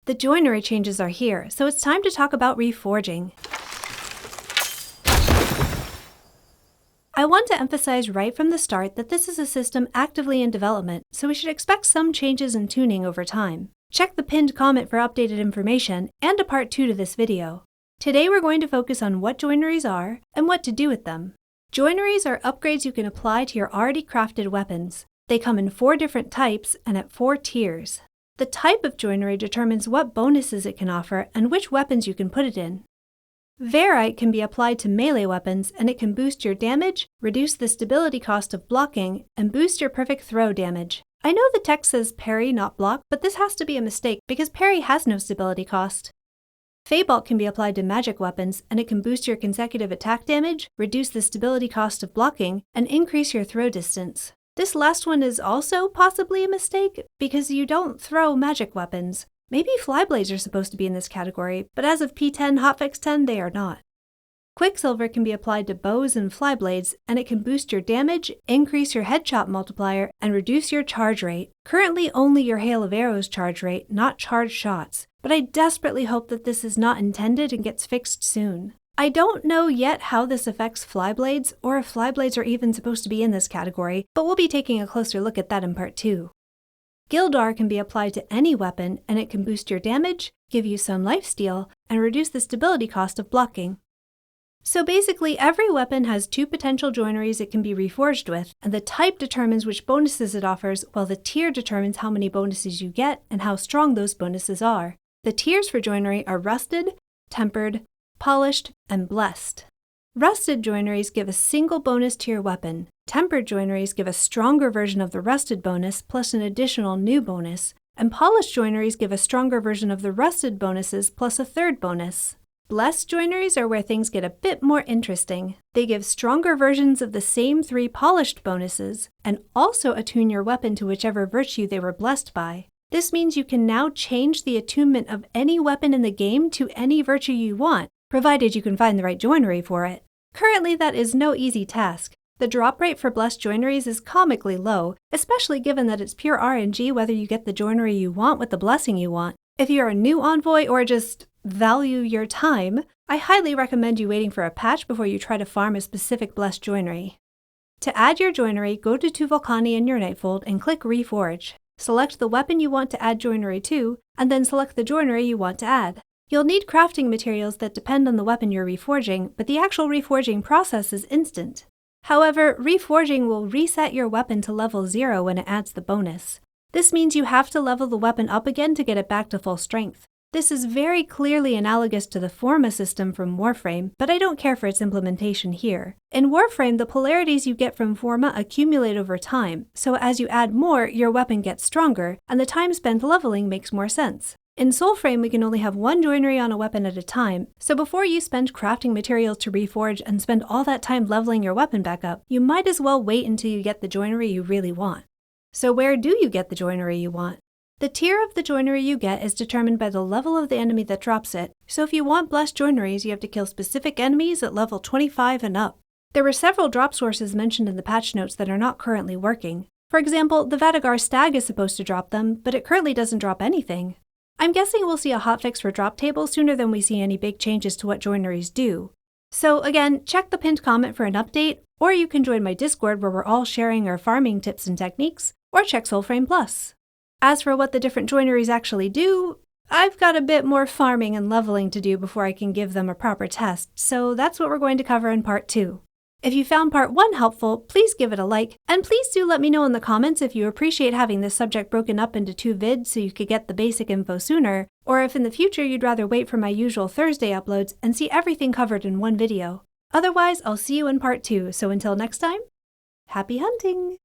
The joinery changes are here, so it's time to talk about reforging. I want to emphasize right from the start that this is a system actively in development, so we should expect some changes in tuning over time. Check the pinned comment for updated information and a part 2 to this video. Today we're going to focus on what joineries are and what to do with them. Joineries are upgrades you can apply to your already crafted weapons. They come in 4 different types and at 4 tiers. The type of joinery determines what bonuses it can offer and which weapons you can put it in. Verite can be applied to melee weapons, and it can boost your damage, reduce the stability cost of blocking, and boost your perfect throw damage. I know the text says parry, not block, but this has to be a mistake because parry has no stability cost. Feybolt can be applied to magic weapons, and it can boost your consecutive attack damage, reduce the stability cost of blocking, and increase your throw distance. This last one is also possibly a mistake because you don't throw magic weapons. Maybe flyblades are supposed to be in this category, but as of P10 Hotfix 10 they are not. Quicksilver can be applied to bows and flyblades, and it can boost your damage, increase your headshot multiplier, and reduce your charge rate. Currently only your hail of arrows charge rate, not charged shots, but I desperately hope that this is not intended and gets fixed soon. I don't know yet how this affects flyblades, or if flyblades are even supposed to be in this category, but we'll be taking a closer look at that in part 2. Gildar can be applied to any weapon, and it can boost your damage, give you some lifesteal, and reduce the stability cost of blocking. So basically, every weapon has 2 potential joineries it can be reforged with, and the type determines which bonuses it offers, while the tier determines how many bonuses you get and how strong those bonuses are. The tiers for joinery are rusted, tempered, polished, and blessed. Rusted joineries give a single bonus to your weapon. Tempered joineries give a stronger version of the rusted bonus plus an additional new bonus, and polished joineries give a stronger version of the rusted bonuses plus a third bonus. Blessed joineries are where things get a bit more interesting. They give stronger versions of the same 3 polished bonuses, and also attune your weapon to whichever virtue they were blessed by. This means you can now change the attunement of any weapon in the game to any virtue you want, provided you can find the right joinery for it. Currently, that is no easy task. The drop rate for blessed joineries is comically low, especially given that it's pure RNG whether you get the joinery you want with the blessing you want. If you're a new envoy or just value your time, I highly recommend you waiting for a patch before you try to farm a specific blessed joinery. To add your joinery, go to Tuvalcani in your Nightfold and click Reforge. Select the weapon you want to add joinery to, and then select the joinery you want to add. You'll need crafting materials that depend on the weapon you're reforging, but the actual reforging process is instant. However, reforging will reset your weapon to level 0 when it adds the bonus. This means you have to level the weapon up again to get it back to full strength. This is very clearly analogous to the Forma system from Warframe, but I don't care for its implementation here. In Warframe, the polarities you get from Forma accumulate over time, so as you add more, your weapon gets stronger, and the time spent leveling makes more sense. In Soulframe, we can only have 1 joinery on a weapon at a time, so before you spend crafting materials to reforge and spend all that time leveling your weapon back up, you might as well wait until you get the joinery you really want. So where do you get the joinery you want? The tier of the joinery you get is determined by the level of the enemy that drops it, so if you want blessed joineries, you have to kill specific enemies at level 25 and up. There were several drop sources mentioned in the patch notes that are not currently working. For example, the Vadagar Stag is supposed to drop them, but it currently doesn't drop anything. I'm guessing we'll see a hotfix for drop tables sooner than we see any big changes to what joineries do. So again, check the pinned comment for an update, or you can join my Discord where we're all sharing our farming tips and techniques, or check Soulframe Plus. As for what the different joineries actually do, I've got a bit more farming and leveling to do before I can give them a proper test, so that's what we're going to cover in part 2. If you found part 1 helpful, please give it a like, and please do let me know in the comments if you appreciate having this subject broken up into 2 vids so you could get the basic info sooner, or if in the future you'd rather wait for my usual Thursday uploads and see everything covered in one video. Otherwise, I'll see you in part 2, so until next time, happy hunting!